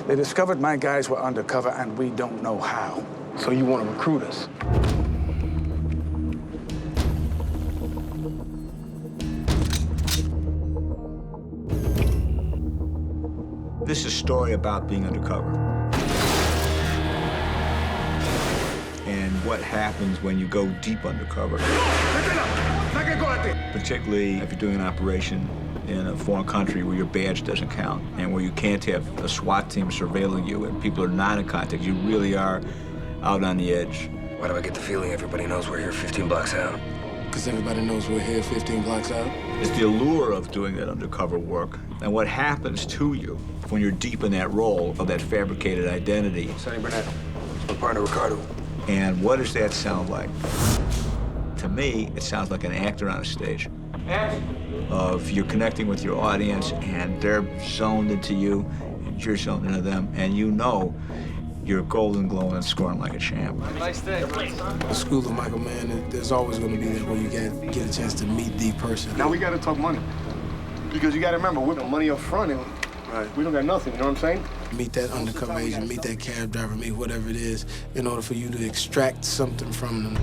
They discovered my guys were undercover, and we don't know how. So you want to recruit us? This is a story about being undercover. And what happens when you go deep undercover. Particularly if you're doing an operation in a foreign country where your badge doesn't count and where you can't have a SWAT team surveilling you and people are not in contact. You really are out on the edge. Why do I get the feeling everybody knows we're here 15 blocks out? Because everybody knows we're here 15 blocks out. It's the allure of doing that undercover work and what happens to you when you're deep in that role of that fabricated identity. Sonny Burnett, my partner Ricardo. And what does that sound like? To me, it sounds like an actor on a stage. Of you're connecting with your audience and they're zoned into you and you're zoned into them and you know you're golden, glowing, and scoring like a champ. Nice day. The school of Michael Mann, there's always going to be that where you get a chance to meet the person. Now we got to talk money. Because you got to remember, we're got money up front and we don't got nothing, you know what I'm saying? Meet that undercover agent, meet that cab driver, meet whatever it is, in order for you to extract something from them.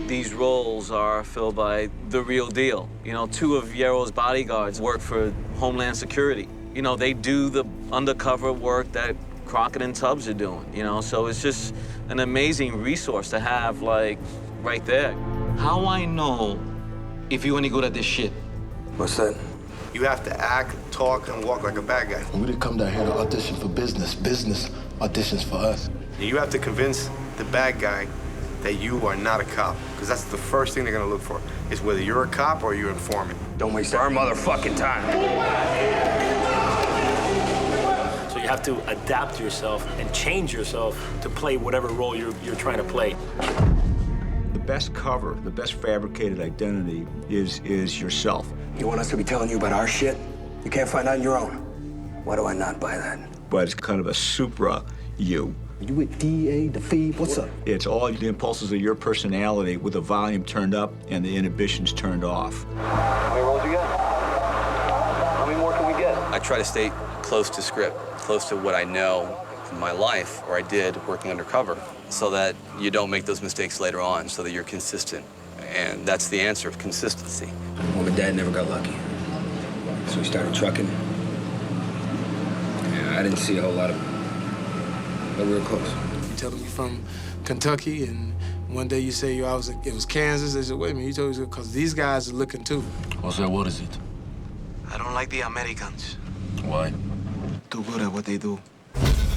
These roles are filled by the real deal. You know, 2 of Yarrow's bodyguards work for Homeland Security. You know, they do the undercover work that Crockett and Tubbs are doing, you know? So it's just an amazing resource to have, like, right there. How I know if you any good at this shit? What's that? You have to act, talk, and walk like a bad guy. We didn't come down here to audition for business. Business auditions for us. You have to convince the bad guy that you are not a cop, because that's the first thing they're gonna look for, is whether you're a cop or you're informant. Don't waste our motherfucking time. So you have to adapt yourself and change yourself to play whatever role you're trying to play. The best cover, the best fabricated identity is yourself. You want us to be telling you about our shit? You can't find out on your own. Why do I not buy that? But it's kind of a supra you. You with DEA, the feed, what's up? It's all the impulses of your personality with the volume turned up and the inhibitions turned off. How many rolls you got? How many more can we get? I try to stay close to script, close to what I know from my life, or I did working undercover, so that you don't make those mistakes later on, so that you're consistent. And that's the answer, consistency. Mom and Dad never got lucky. So we started trucking. Yeah, I didn't see a whole lot of it. But we were close. You tell them you're from Kentucky, and one day you say it was Kansas. They said, wait a minute, you told me, because these guys are looking too. Oh, sir, what is it? I don't like the Americans. Why? Too good at what they do. I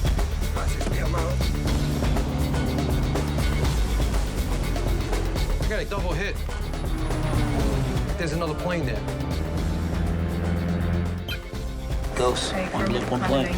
got a double hit. There's another plane there. Ghost, one look, one plane.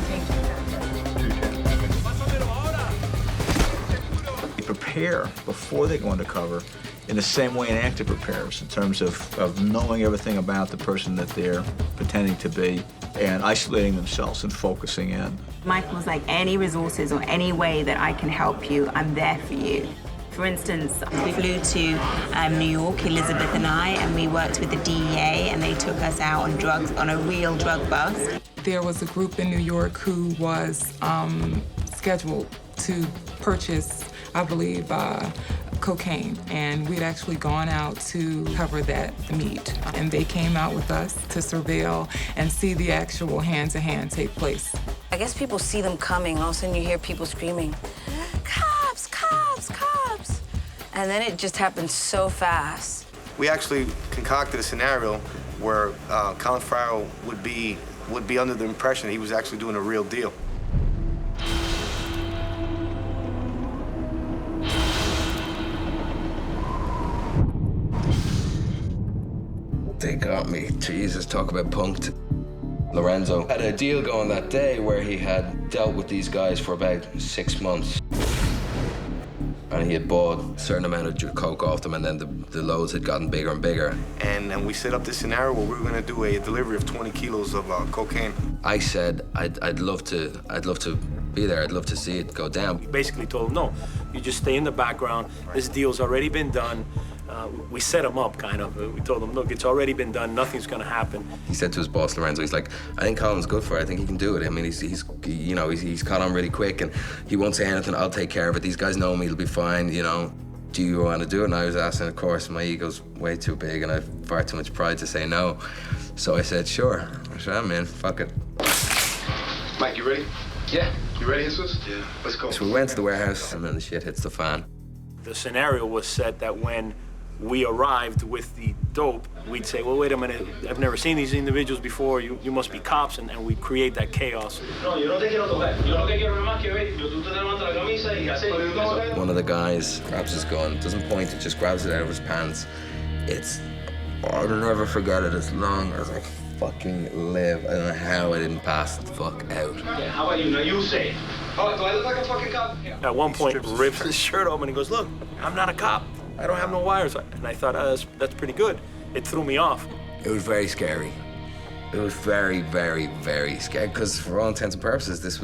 They prepare before they go undercover in the same way an actor prepares in terms of knowing everything about the person that they're pretending to be and isolating themselves and focusing in. Michael was like, any resources or any way that I can help you, I'm there for you. For instance, we flew to New York, Elizabeth and I, and we worked with the DEA, and they took us out on drugs, on a real drug bust. There was a group in New York who was scheduled to purchase, I believe, cocaine, and we'd actually gone out to cover that meet. And they came out with us to surveil and see the actual hand-to-hand take place. I guess people see them coming, and all of a sudden you hear people screaming, cops, cops, cops. And then it just happened so fast. We actually concocted a scenario where Colin Farrell would be under the impression he was actually doing a real deal. They got me. Jesus, talk about punked. Lorenzo had a deal going that day where he had dealt with these guys for about 6 months. And he had bought a certain amount of coke off them, and then the loads had gotten bigger and bigger. And we set up this scenario where we were gonna do a delivery of 20 kilos of cocaine. I said, I'd love to be there. I'd love to see it go down. We basically told him, no, you just stay in the background. This deal's already been done. We set him up, kind of. We told him, look, it's already been done. Nothing's going to happen. He said to his boss, Lorenzo, he's like, I think Colin's good for it. I think he can do it. I mean, he's caught on really quick, and he won't say anything. I'll take care of it. These guys know me. It'll be fine, you know. Do you want to do it? And I was asking, of course, my ego's way too big, and I have far too much pride to say no. So I said, sure. I said, I'm in. Fuck it. Mike, you ready? Yeah. You ready, Jesus? Yeah. Let's go. So we went to the warehouse, and then the shit hits the fan. The scenario was set that when we arrived with the dope, we'd say, well, wait a minute, I've never seen these individuals before, you must be cops, and we'd create that chaos. One of the guys grabs his gun, doesn't point it, just grabs it out of his pants. I'll never forget it as long as I fucking live. I don't know how I didn't pass the fuck out. Yeah, how about you? Now you say it. Oh, do I look like a fucking cop? Yeah. At one point, rips his shirt open and he goes, look, I'm not a cop. I don't have no wires. And I thought, that's pretty good. It threw me off. It was very scary. It was very, very, very scary, because for all intents and purposes, it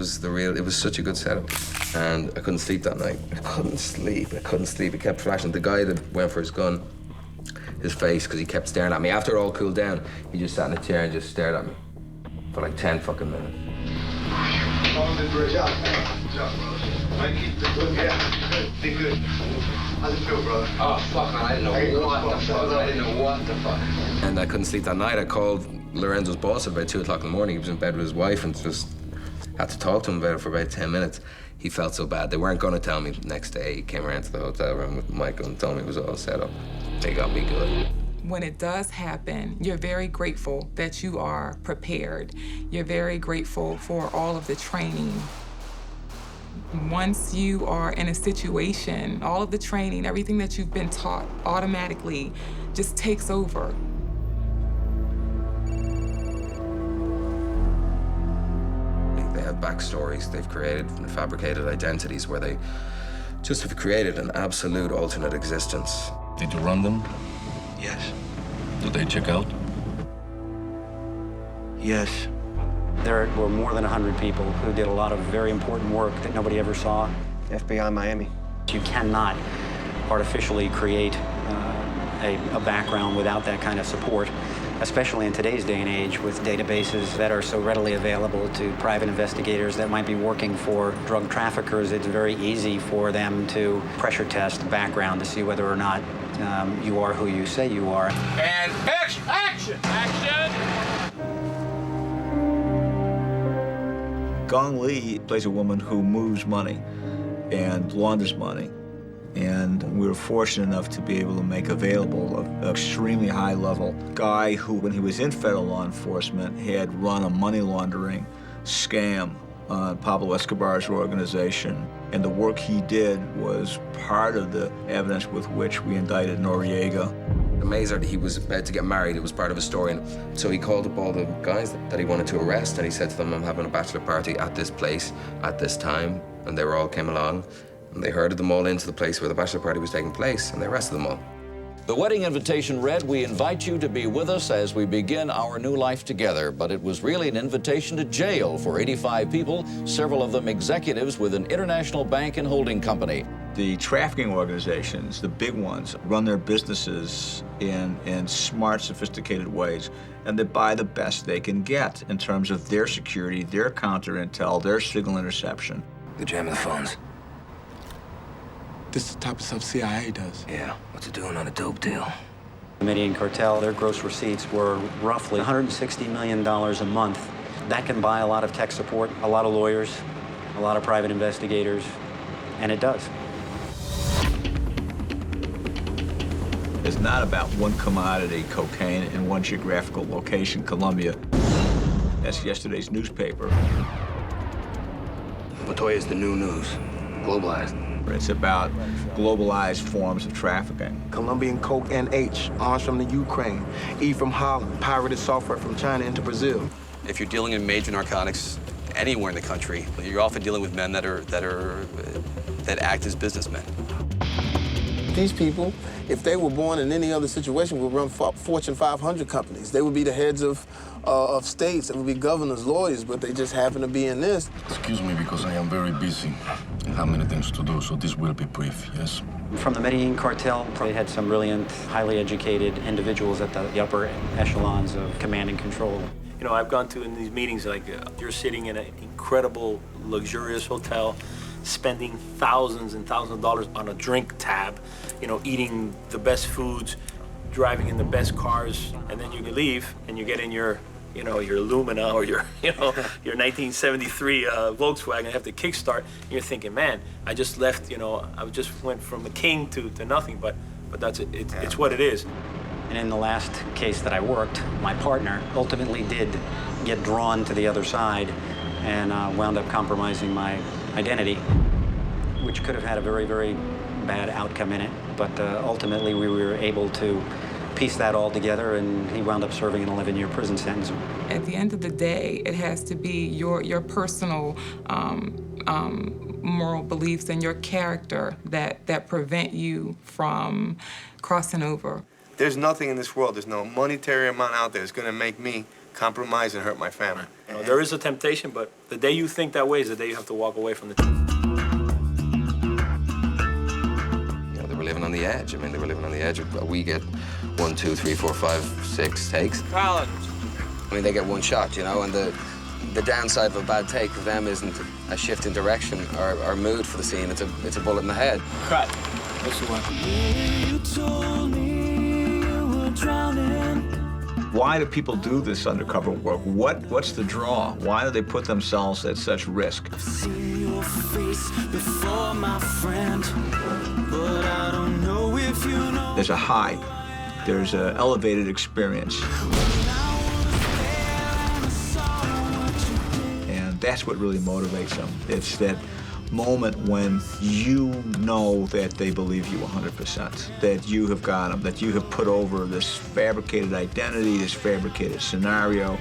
was such a good setup. And I couldn't sleep that night. I couldn't sleep. It kept flashing. The guy that went for his gun, his face, because he kept staring at me. After it all cooled down, he just sat in a chair and just stared at me for like 10 fucking minutes. Colin did a great job. Good job, brother. Mike, keep the good. Yeah, did good. How's it feel, brother? Oh, fuck, man. I didn't know what the fuck. And I couldn't sleep that night. I called Lorenzo's boss at about 2 o'clock in the morning. He was in bed with his wife and just had to talk to him about it for about 10 minutes. He felt so bad. They weren't going to tell me the next day. He came around to the hotel room with Michael and told me it was all set up. They got me good. When it does happen, you're very grateful that you are prepared. You're very grateful for all of the training. Once you are in a situation, all of the training, everything that you've been taught automatically just takes over. They have backstories they've created and fabricated identities where they just have created an absolute alternate existence. Did you run them? Yes. Did they check out? Yes. There were more than 100 people who did a lot of very important work that nobody ever saw. FBI Miami. You cannot artificially create a background without that kind of support, especially in today's day and age with databases that are so readily available to private investigators that might be working for drug traffickers. It's very easy for them to pressure test the background to see whether or not you are who you say you are. And action! Action! Action! Gong Li plays a woman who moves money and launders money. And we were fortunate enough to be able to make available an extremely high-level guy who, when he was in federal law enforcement, had run a money laundering scam on Pablo Escobar's organization. And the work he did was part of the evidence with which we indicted Noriega. Amazing, he was about to get married. It was part of his story. And so he called up all the guys that he wanted to arrest, and he said to them, I'm having a bachelor party at this place, at this time. And they all came along, and they herded them all into the place where the bachelor party was taking place, and they arrested them all. The wedding invitation read, we invite you to be with us as we begin our new life together. But it was really an invitation to jail for 85 people, several of them executives with an international bank and holding company. The trafficking organizations, the big ones, run their businesses in smart, sophisticated ways, and they buy the best they can get in terms of their security, their counter-intel, their signal interception. They're jamming the phones. This is the type of stuff CIA does. Yeah, what's it doing on a dope deal? The Medellin cartel, their gross receipts were roughly $160 million a month. That can buy a lot of tech support, a lot of lawyers, a lot of private investigators, and it does. It's not about one commodity, cocaine, in one geographical location, Colombia. That's yesterday's newspaper. Montoya is the new news, globalized. It's about globalized forms of trafficking. Colombian coke NH, arms from the Ukraine, E from Holland, pirated software from China into Brazil. If you're dealing in major narcotics anywhere in the country, you're often dealing with men that act as businessmen. These people, if they were born in any other situation, would run Fortune 500 companies. They would be the heads of states. They would be governors, lawyers, but they just happen to be in this. Excuse me, because I am very busy and have many things to do, so this will be brief, yes? From the Medellin cartel, they had some brilliant, highly educated individuals at the upper echelons of command and control. You know, I've gone to in these meetings, like, you're sitting in an incredible, luxurious hotel, spending thousands and thousands of dollars on a drink tab, you know, eating the best foods, driving in the best cars, and then you leave and you get in your, you know, your Lumina or your, you know, your 1973 Volkswagen and have to kickstart. And you're thinking, man, I just left, you know, I just went from a king to nothing, but that's it. It's what it is. And in the last case that I worked, my partner ultimately did get drawn to the other side and wound up compromising my identity, which could have had a very, very bad outcome in it. But ultimately, we were able to piece that all together, and he wound up serving an 11-year prison sentence. At the end of the day, it has to be your personal moral beliefs and your character that prevent you from crossing over. There's nothing in this world, there's no monetary amount out there that's going to make me compromise and hurt my family. You know, there is a temptation, but the day you think that way is the day you have to walk away from the truth. You know, they were living on the edge. I mean, they were living on the edge. We get 1, 2, 3, 4, 5, 6 takes. Colin. I mean, they get one shot, you know, and the downside of a bad take of them isn't a shift in direction or mood for the scene. It's a bullet in the head. Cut. That's the one. You told me you were drowning. Why do people do this undercover work? What's the draw? Why do they put themselves at such risk? I've seen your face before, my friend, but I don't know if you know. There's a hype. There's an elevated experience. And that's what really motivates them. It's that moment when you know that they believe you 100%, that you have got them, that you have put over this fabricated identity, this fabricated scenario,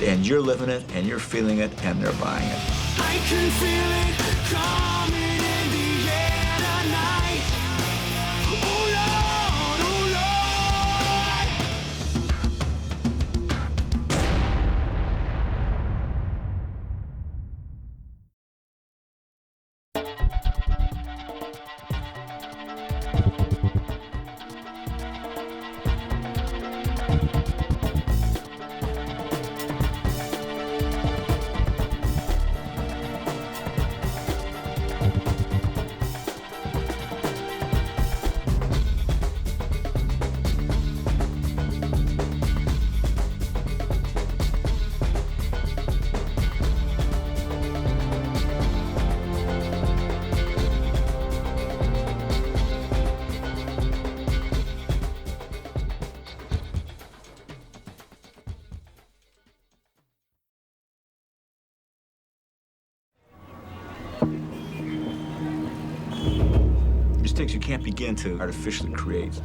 and you're living it, and you're feeling it, and they're buying it. I can feel it coming in the air tonight. Oh Lord, oh Mistakes you can't begin to artificially create.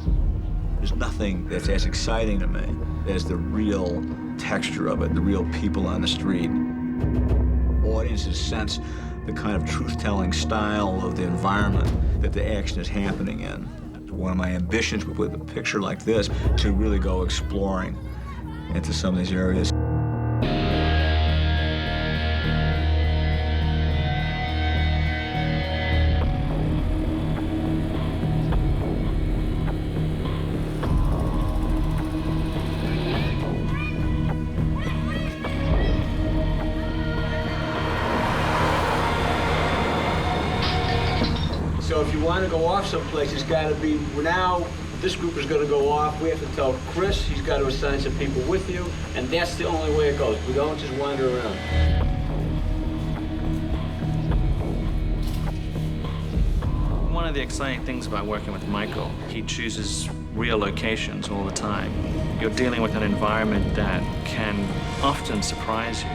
There's nothing that's as exciting to me as the real texture of it, the real people on the street. Audiences sense the kind of truth-telling style of the environment that the action is happening in. One of my ambitions with a picture like this to really go exploring into some of these areas. So if you want to go off someplace, it's got to be, now this group is going to go off. We have to tell Chris, he's got to assign some people with you, and that's the only way it goes. We don't just wander around. One of the exciting things about working with Michael, he chooses real locations all the time. You're dealing with an environment that can often surprise you.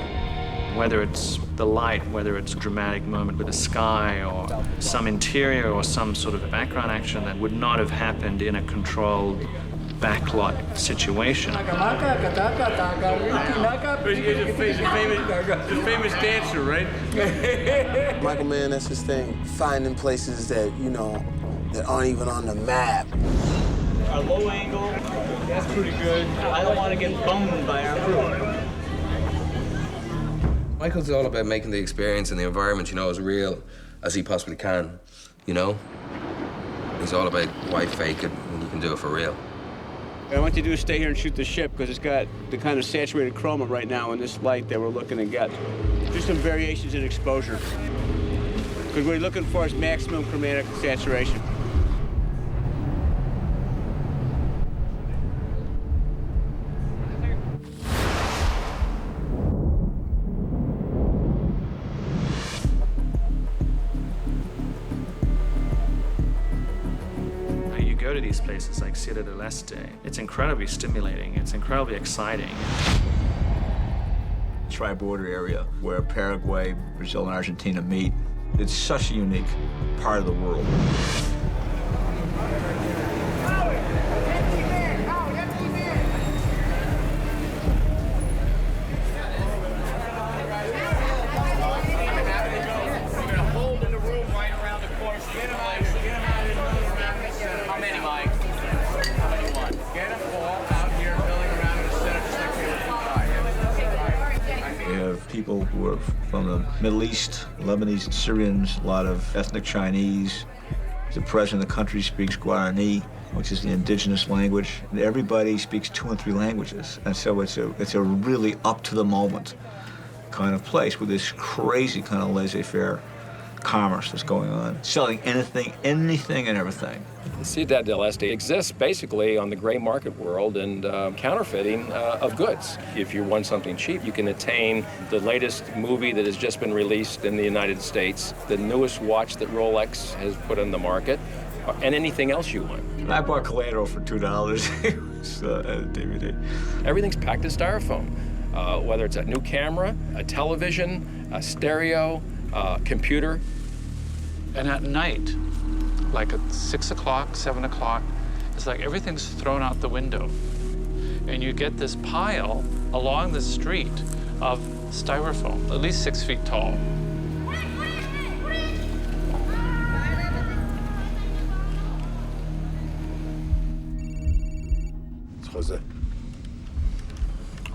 Whether it's the light, whether it's a dramatic moment with the sky, or some interior or some sort of background action that would not have happened in a controlled backlot situation. He's a famous dancer, right? Michael Mann, that's his thing. Finding places that, you know, that aren't even on the map. Our low angle, that's pretty good. I don't want to get boned by our crew. Michael's all about making the experience and the environment, you know, as real as he possibly can, you know? It's all about why fake it when you can do it for real. What I want you to do is stay here and shoot the ship because it's got the kind of saturated chroma right now in this light that we're looking to get. Just some variations in exposure. Because what we're looking for is maximum chromatic saturation. Go to these places like Ciudad del Este. It's incredibly stimulating. It's incredibly exciting. Tri-border area where Paraguay, Brazil, and Argentina meet. It's such a unique part of the world. People who are from the Middle East, Lebanese, Syrians, a lot of ethnic Chinese. The president of the country speaks Guarani, which is the indigenous language. And everybody speaks 2 and 3 languages. And so it's a really up-to-the-moment kind of place with this crazy kind of laissez-faire commerce that's going on, selling anything and everything. Ciudad del Este exists basically on the gray market world and counterfeiting of goods. If you want something cheap, you can attain the latest movie that has just been released in the United States, the newest watch that Rolex has put on the market, and anything else you want. I bought Collateral for $2. It was a DVD. Everything's packed in styrofoam, whether it's a new camera, a television, a stereo, computer. And at night, like at 6 o'clock, 7 o'clock, it's like everything's thrown out the window. And you get this pile along the street of styrofoam, at least 6 feet tall. It's Jose.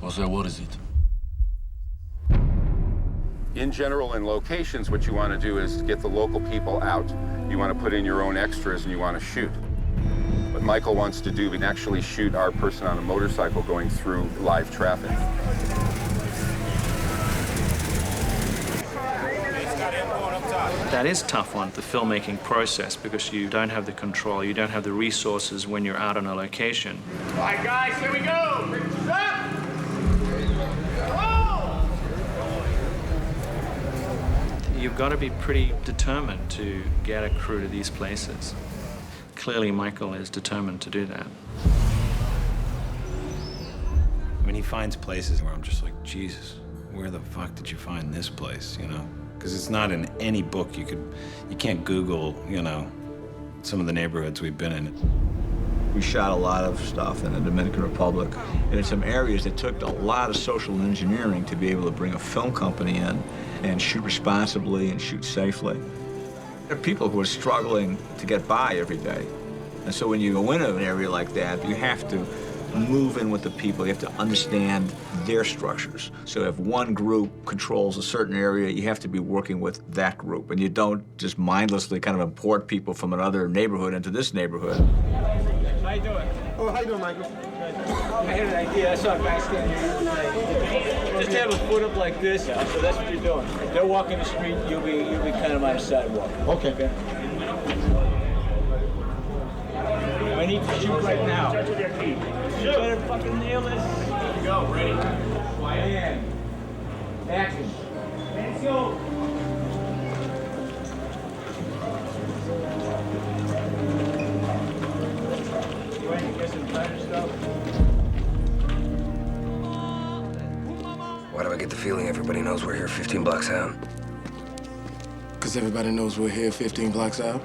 Jose, what is it? In general, in locations, what you want to do is get the local people out. You want to put in your own extras and you want to shoot. What Michael wants to do is actually shoot our person on a motorcycle going through live traffic. That is tough on the filmmaking process because you don't have the control, you don't have the resources when you're out on a location. All right, guys, here we go. Pictures up. You've got to be pretty determined to get a crew to these places. Clearly, Michael is determined to do that. I mean, he finds places where I'm just like, Jesus, where the fuck did you find this place, you know? Because it's not in any book you can't Google, you know, some of the neighborhoods we've been in. We shot a lot of stuff in the Dominican Republic, and in some areas that took a lot of social engineering to be able to bring a film company in and shoot responsibly and shoot safely. There are people who are struggling to get by every day. And so when you go into an area like that, you have to move in with the people. You have to understand their structures. So if one group controls a certain area, you have to be working with that group. And you don't just mindlessly kind of import people from another neighborhood into this neighborhood. How you doing? Oh, how you doing, Michael? I had an idea. I saw a guy standing here. Just have a foot up like this. Yeah. So that's what you're doing. If they're walking the street, you'll be kind of on the sidewalk. Okay. I need to shoot right now. You better fucking nail this. Here we go. Ready? And action. Let's go. You ready to get some better stuff? Why do I get the feeling everybody knows we're here 15 blocks out? Because everybody knows we're here 15 blocks out.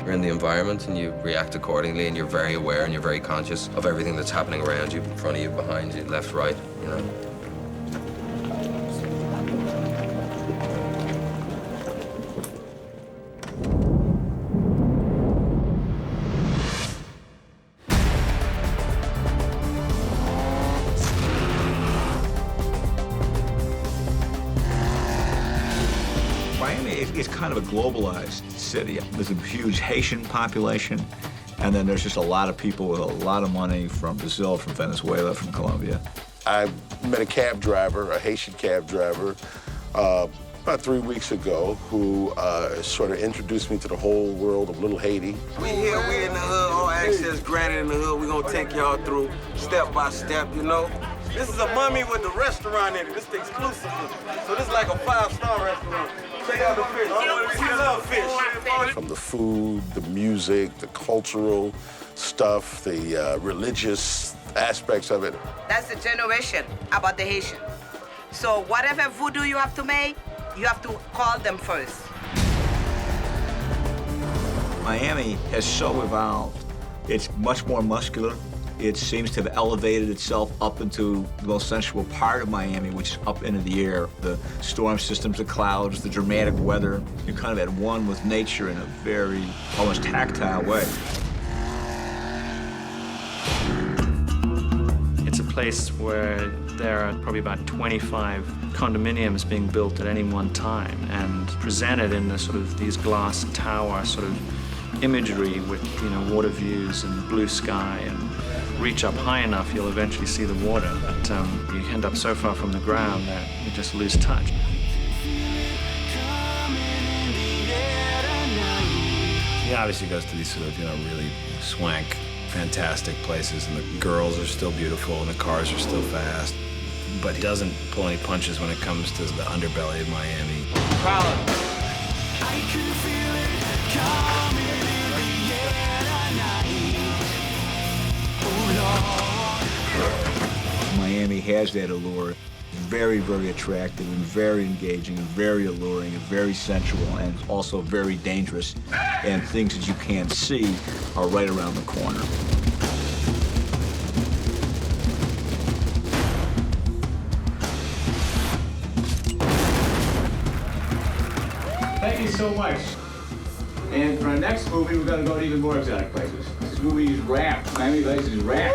You're in the environment and you react accordingly and you're very aware and you're very conscious of everything that's happening around you, in front of you, behind you, left, right, you know. it's kind of a globalized city. There's a huge Haitian population, and then there's just a lot of people with a lot of money from Brazil, from Venezuela, from Colombia. I met a cab driver, a Haitian cab driver, about 3 weeks ago, who sort of introduced me to the whole world of Little Haiti. We here, we in the hood, all access granted in the hood. We're gonna take y'all through step by step, you know? This is a Mummy with the restaurant in it. This is exclusive. So this is like a 5-star restaurant. Check out the fish. We love fish. From the food, the music, the cultural stuff, the religious aspects of it. That's the generation about the Haitian. So whatever voodoo you have to make, you have to call them first. Miami has so evolved. It's much more muscular. It seems to have elevated itself up into the most sensual part of Miami, which is up into the air. The storm systems, the clouds, the dramatic weather. You're kind of at one with nature in a very, almost tactile way. It's a place where there are probably about 25 condominiums being built at any one time and presented in the sort of these glass tower sort of imagery with, you know, water views and blue sky, and reach up high enough, you'll eventually see the water, but you end up so far from the ground that you just lose touch. He obviously goes to these sort of, you know, really swank, fantastic places, and the girls are still beautiful and the cars are still fast, but he doesn't pull any punches when it comes to the underbelly of Miami. Colin. Miami has that allure. Very, very attractive and very engaging and very alluring and very sensual and also very dangerous. And things that you can't see are right around the corner. Thank you so much. And for our next movie, we're going to go to even more exotic places. This movie is rap. Miami Vice is rap.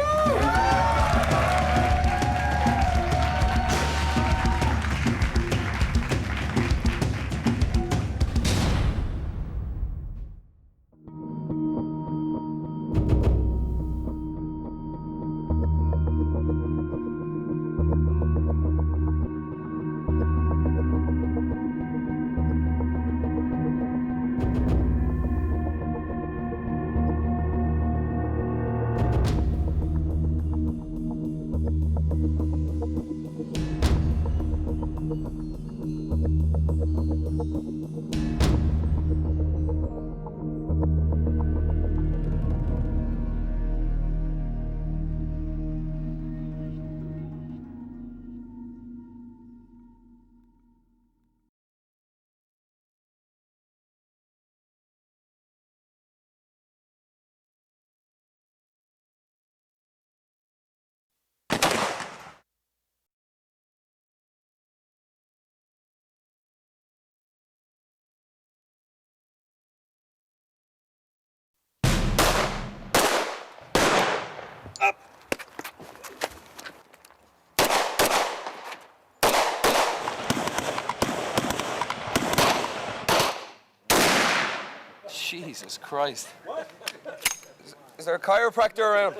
Jesus Christ. Is there a chiropractor around?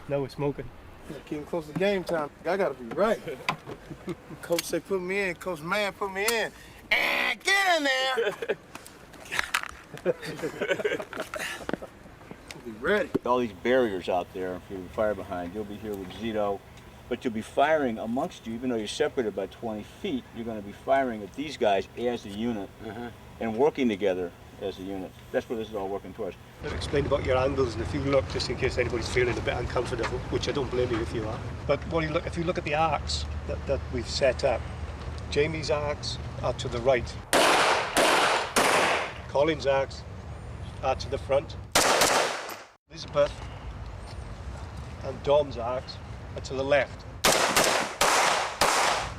Now we're smoking. Getting close to game time. I gotta be right. Coach said put me in. Coach Mann put me in. And get in there. Be ready. All these barriers out there for you to fire behind. You'll be here with Zito, but you'll be firing amongst you, even though you're separated by 20 feet. You're going to be firing at these guys as a unit and working together as a unit. That's what this is all working towards. I've explained about your angles, and if you look, just in case anybody's feeling a bit uncomfortable, which I don't blame you if you are. But if you look at the arcs that we've set up, Jamie's arcs are to the right. Colin's arcs are to the front. Elizabeth and Dom's arcs are to the left.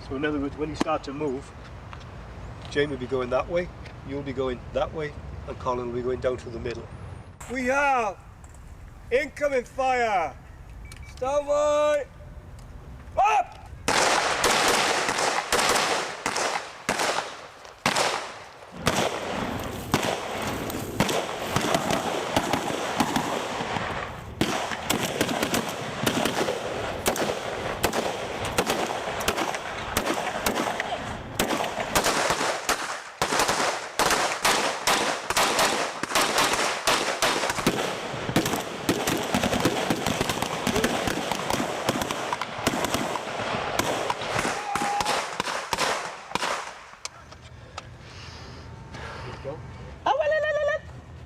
So in other words, when you start to move, Jamie will be going that way, you'll be going that way, and Colin will be going down through the middle. We have incoming fire! Starboard! Up!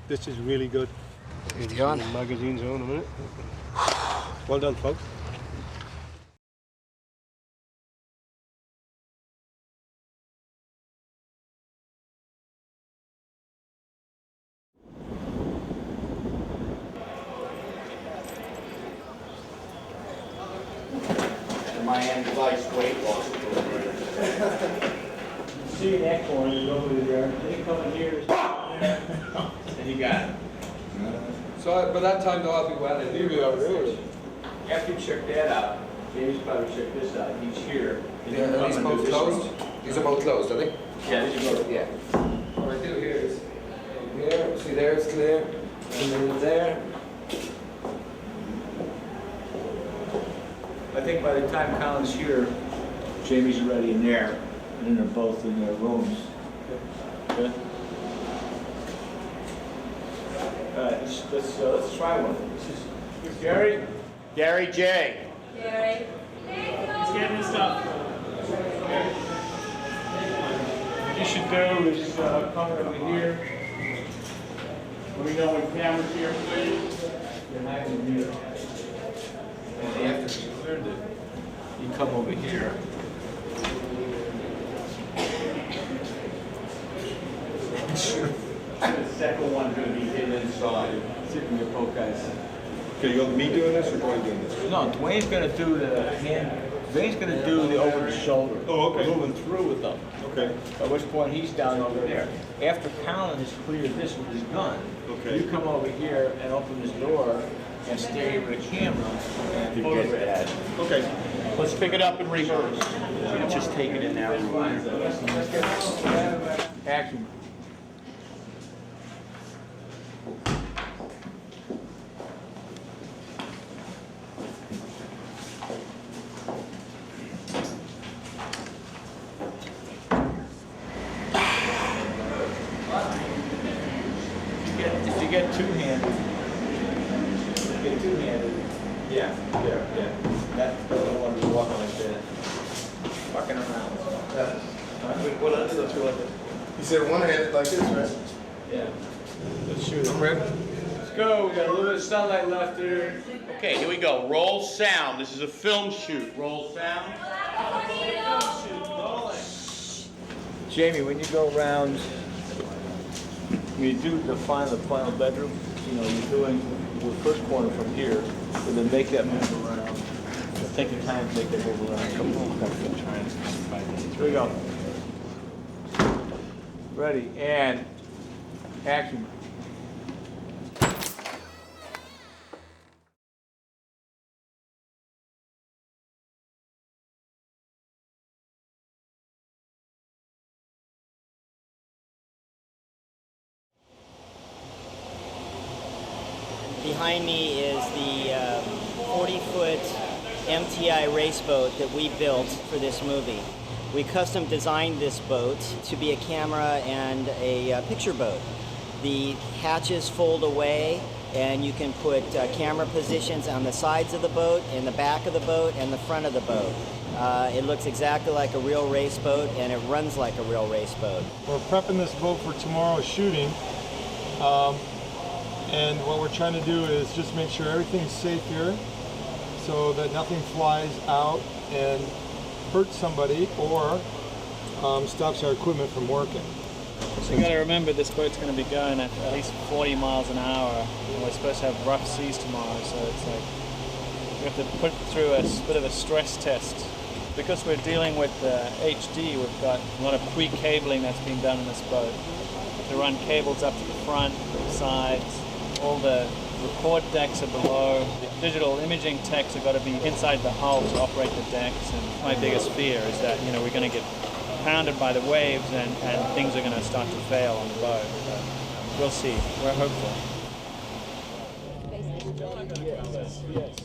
This is really good. Magazine's on a minute. Well done, folks. Miami Vice weight loss. See that corner, you go over there, they come in here, and you got it. So by that time they'll all be wet. You'll be over there. After you check that out, James probably check this out. He's here. Yeah, are these both closed? These are both closed, are they? Yeah, these are both. Yeah. What I do here is here, see there it's clear, and then there. I think by the time Colin's here, Jamie's already in there, and then they're both in their rooms. Good. All right, let's try one. This is Gary. Gary J. Gary. He's getting his stuff. What you should do is come over here. We know when camera's here, please. You're not going to be here. And after you cleared it, you come over here. The second one's going to be hidden inside. See if we can poke guys. Okay, you want me doing this or Dwayne doing this? No, Dwayne's going to do the hand. Dwayne's going to do the over the shoulder. Oh, okay. Moving through with them. Okay. At which point he's down over there. After Colin has cleared this with his gun, okay, you come over here and open this door and stay here with a camera and photograph. Okay. Let's pick it up in reverse. Just take it in there. Action. If you get two-handed, yeah, yeah. That's the one who's walking like that. Walking around. What under the two under? You said one-handed like this, right? Yeah. Let's shoot it. I'm ready. Let's go. We got a little bit of sunlight left here. Okay, here we go. Roll sound. This is a film shoot. Roll sound. Jamie, when you go around, when you do the final bedroom, you know, you're doing the first corner from here, and then make that move around. Take your time to make that move around. Come on. Here we go. Ready, and action. Behind me is the 40-foot MTI race boat that we built for this movie. We custom designed this boat to be a camera and a picture boat. The hatches fold away and you can put camera positions on the sides of the boat, in the back of the boat, and the front of the boat. It looks exactly like a real race boat and it runs like a real race boat. We're prepping this boat for tomorrow's shooting. And what we're trying to do is just make sure everything's safe here so that nothing flies out and hurts somebody or stops our equipment from working. So you got to remember this boat's going to be going at least 40 miles an hour. And we're supposed to have rough seas tomorrow, so it's like we have to put through a bit of a stress test. Because we're dealing with HD, we've got a lot of pre-cabling that's been done in this boat. To run cables up to the front, sides, all the record decks are below. The digital imaging techs have got to be inside the hull to operate the decks. And my biggest fear is that, you know, we're going to get pounded by the waves and things are going to start to fail on the boat. But we'll see. We're hopeful. Yes.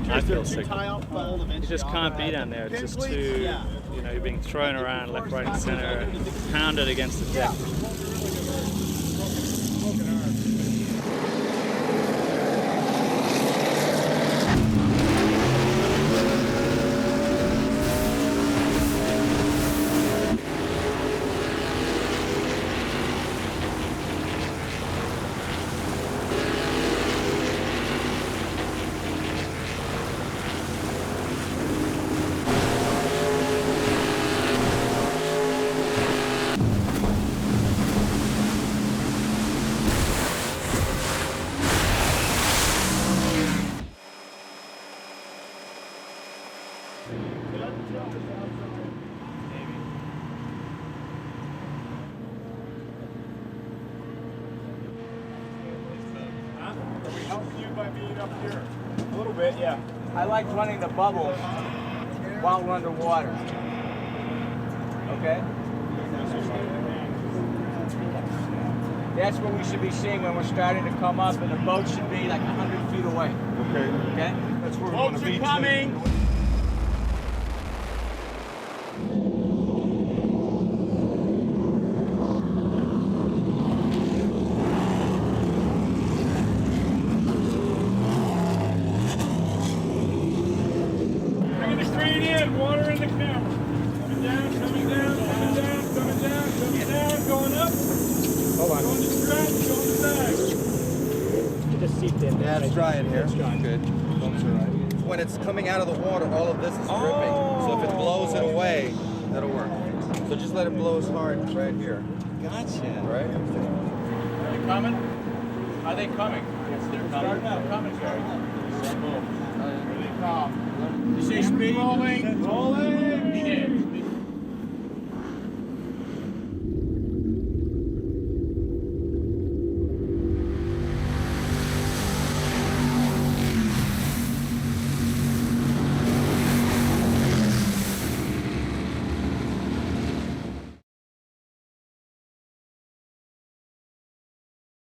I feel sick. You just can't be down there. It's just too, you know, you're being thrown around left, right, and center, pounded against the deck. A little bit, yeah. I like running the bubbles while we're underwater. Okay? That's what we should be seeing when we're starting to come up, and the boat should be like 100 feet away. Okay. Okay? That's where we want to be. Boats are coming! Water in the camera. Coming down, coming down, coming down, coming down, coming down, going up. Hold on. Going to stretch, going to back. Just seeped in. Yeah, it's dry in here. It's dry. Good. When it's coming out of the water, all of this is dripping. So if it blows it away, that'll work. So just let it blow as hard right here. Gotcha. Right? Are they coming? Are they coming? Yes, they're coming. They're coming, Jerry. Really calm. You say speed? Rolling. Rolling. He did.